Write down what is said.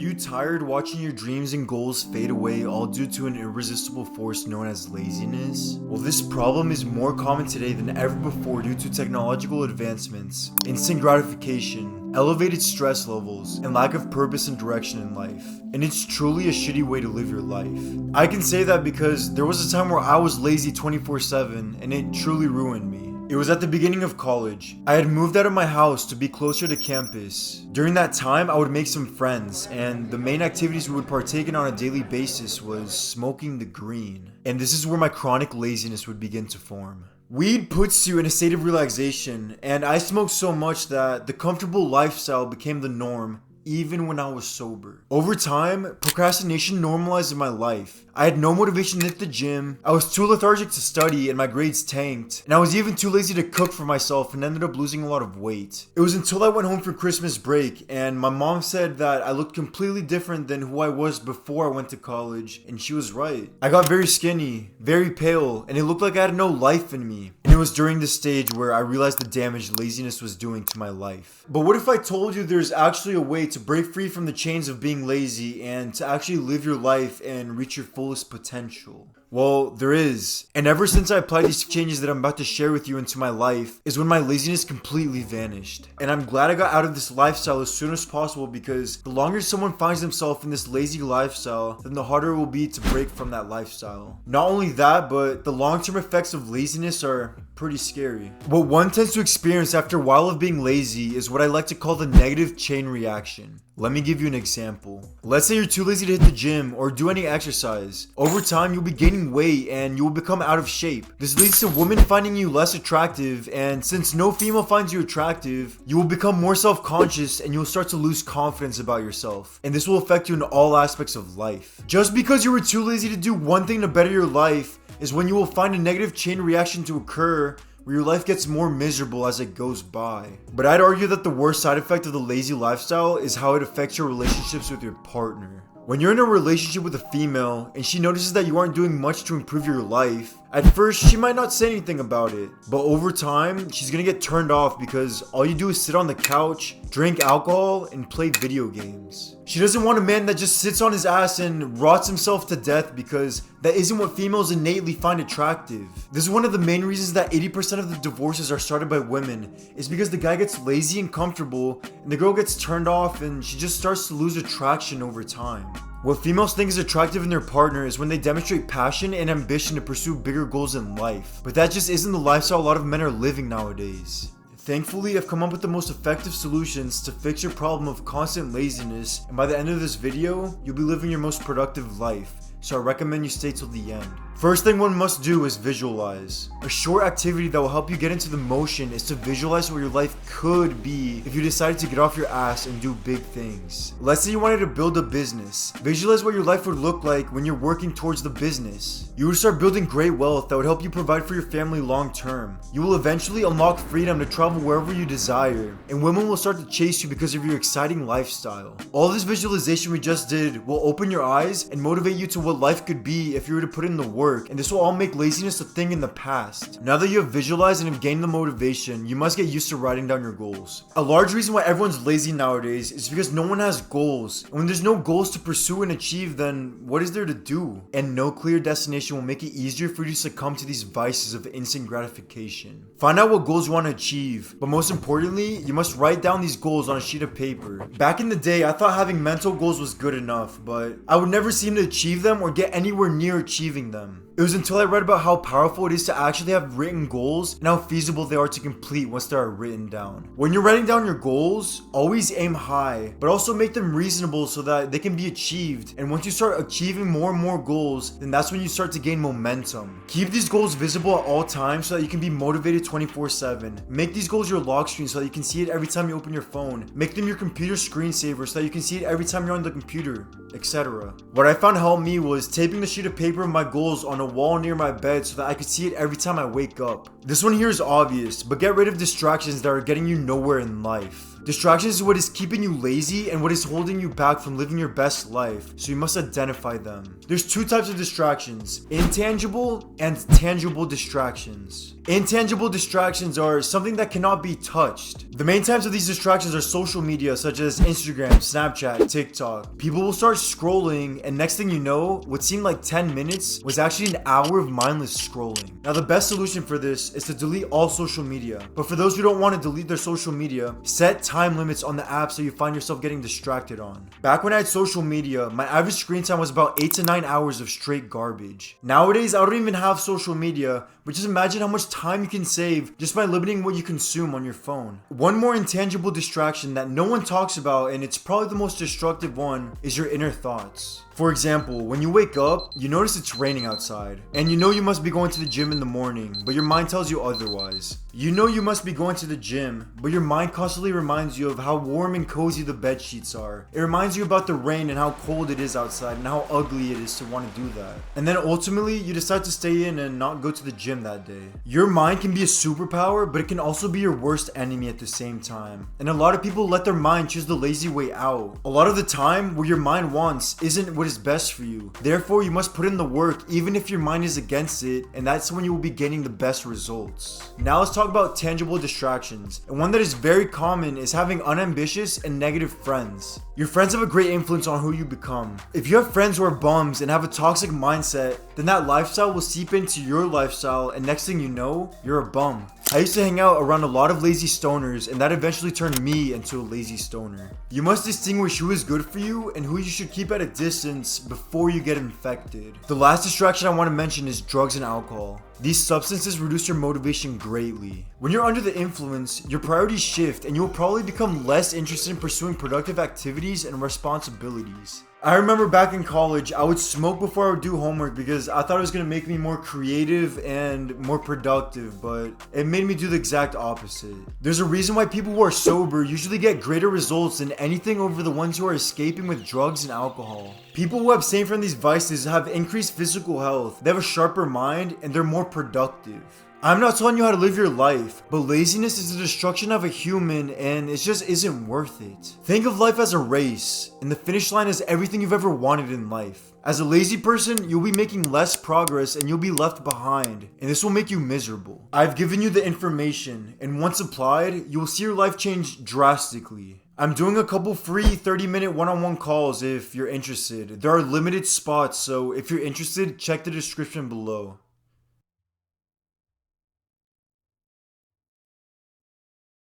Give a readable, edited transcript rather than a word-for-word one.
you tired watching your dreams and goals fade away all due to an irresistible force known as laziness? Well, this problem is more common today than ever before due to technological advancements, instant gratification, elevated stress levels, and lack of purpose and direction in life. And it's truly a shitty way to live your life. I can say that because there was a time where I was lazy 24/7 and it truly ruined me. It was at the beginning of college. I had moved out of my house to be closer to campus. During that time, I would make some friends, and the main activities we would partake in on a daily basis was smoking the green. And this is where my chronic laziness would begin to form. Weed puts you in a state of relaxation, and I smoked so much that the comfortable lifestyle became the norm even when I was sober. Over time, procrastination normalized in my life. I had no motivation to hit the gym, I was too lethargic to study and my grades tanked, and I was even too lazy to cook for myself and ended up losing a lot of weight. It was until I went home for Christmas break and my mom said that I looked completely different than who I was before I went to college, and she was right. I got very skinny, very pale, and it looked like I had no life in me. And it was during this stage where I realized the damage laziness was doing to my life. But what if I told you there's actually a way to break free from the chains of being lazy and to actually live your life and reach your fullest potential? Well, there is. And ever since I applied these changes that I'm about to share with you into my life is when my laziness completely vanished. And I'm glad I got out of this lifestyle as soon as possible, because the longer someone finds themselves in this lazy lifestyle, then the harder it will be to break from that lifestyle. Not only that, but the long-term effects of laziness are pretty scary. What one tends to experience after a while of being lazy is what I like to call the negative chain reaction. Let me give you an example. Let's say you're too lazy to hit the gym or do any exercise. Over time, you'll be gaining weight and you will become out of shape. This leads to women finding you less attractive, and since no female finds you attractive, you will become more self-conscious and you'll start to lose confidence about yourself. And this will affect you in all aspects of life. Just because you were too lazy to do one thing to better your life is when you will find a negative chain reaction to occur where your life gets more miserable as it goes by. But I'd argue that the worst side effect of the lazy lifestyle is how it affects your relationships with your partner. When you're in a relationship with a female and she notices that you aren't doing much to improve your life, at first she might not say anything about it, but over time she's gonna get turned off because all you do is sit on the couch, drink alcohol, and play video games. She doesn't want a man that just sits on his ass and rots himself to death, because that isn't what females innately find attractive. This is one of the main reasons that 80% of the divorces are started by women, is because the guy gets lazy and comfortable and the girl gets turned off and she just starts to lose attraction over time. What females think is attractive in their partner is when they demonstrate passion and ambition to pursue bigger goals in life. But that just isn't the lifestyle a lot of men are living nowadays. Thankfully, I've come up with the most effective solutions to fix your problem of constant laziness, and by the end of this video, you'll be living your most productive life. So I recommend you stay till the end. First thing one must do is visualize. A short activity that will help you get into the motion is to visualize what your life could be if you decided to get off your ass and do big things. Let's say you wanted to build a business. Visualize what your life would look like when you're working towards the business. You would start building great wealth that would help you provide for your family long term. You will eventually unlock freedom to travel wherever you desire, and women will start to chase you because of your exciting lifestyle. All this visualization we just did will open your eyes and motivate you to what life could be if you were to put in the work, and this will all make laziness a thing in the past. Now that you have visualized and have gained the motivation, you must get used to writing down your goals. A large reason why everyone's lazy nowadays is because no one has goals, and when there's no goals to pursue and achieve, then what is there to do? And no clear destination will make it easier for you to succumb to these vices of instant gratification. Find out what goals you want to achieve, but most importantly, you must write down these goals on a sheet of paper. Back in the day, I thought having mental goals was good enough, but I would never seem to achieve them or get anywhere near achieving them. It was until I read about how powerful it is to actually have written goals and how feasible they are to complete once they are written down. When you're writing down your goals, always aim high, but also make them reasonable so that they can be achieved. And once you start achieving more and more goals, then that's when you start to gain momentum. Keep these goals visible at all times so that you can be motivated 24/7. Make these goals your lock screen so that you can see it every time you open your phone. Make them your computer screensaver so that you can see it every time you're on the computer, etc. What I found helped me was taping the sheet of paper of my goals on a wall near my bed so that I could see it every time I wake up. This one here is obvious, but get rid of distractions that are getting you nowhere in life. Distractions is what is keeping you lazy and what is holding you back from living your best life, so you must identify them. There's two types of distractions: intangible and tangible distractions. Intangible distractions are something that cannot be touched. The main types of these distractions are social media such as Instagram, Snapchat, TikTok. People will start scrolling, and next thing you know, what seemed like 10 minutes was actually an hour of mindless scrolling. Now the best solution for this is to delete all social media. But for those who don't want to delete their social media, set time limits on the apps that you find yourself getting distracted on. Back when I had social media, my average screen time was about 8 to 9 hours of straight garbage. Nowadays, I don't even have social media, but just imagine how much time you can save just by limiting what you consume on your phone. One more intangible distraction that no one talks about, and it's probably the most destructive one, is your inner thoughts. For example, when you wake up, you notice it's raining outside, and you know you must be going to the gym in the morning, but your mind tells you otherwise. You know you must be going to the gym, but your mind constantly reminds you of how warm and cozy the bed sheets are. It reminds you about the rain and how cold it is outside and how ugly it is to want to do that. And then ultimately, you decide to stay in and not go to the gym that day. Your mind can be a superpower, but it can also be your worst enemy at the same time. And a lot of people let their mind choose the lazy way out. A lot of the time, what your mind wants isn't what is best for you. Therefore, you must put in the work even if your mind is against it, and that's when you will be getting the best results. Now let's talk about tangible distractions. And one that is very common is having unambitious and negative friends. Your friends have a great influence on who you become. If you have friends who are bums and have a toxic mindset, then that lifestyle will seep into your lifestyle, and next thing you know, you're a bum. I used to hang out around a lot of lazy stoners, and that eventually turned me into a lazy stoner. You must distinguish who is good for you and who you should keep at a distance before you get infected. The last distraction I want to mention is drugs and alcohol. These substances reduce your motivation greatly. When you're under the influence, your priorities shift and you will probably become less interested in pursuing productive activities and responsibilities. I remember back in college, I would smoke before I would do homework because I thought it was going to make me more creative and more productive, but it made me do the exact opposite. There's a reason why people who are sober usually get greater results than anything over the ones who are escaping with drugs and alcohol. People who abstain from these vices have increased physical health, they have a sharper mind, and they're more productive. I'm not telling you how to live your life, but laziness is the destruction of a human and it just isn't worth it. Think of life as a race, and the finish line is everything you've ever wanted in life. As a lazy person, you'll be making less progress and you'll be left behind, and this will make you miserable. I've given you the information, and once applied, you will see your life change drastically. I'm doing a couple free 30-minute one-on-one calls if you're interested. There are limited spots, so if you're interested, check the description below.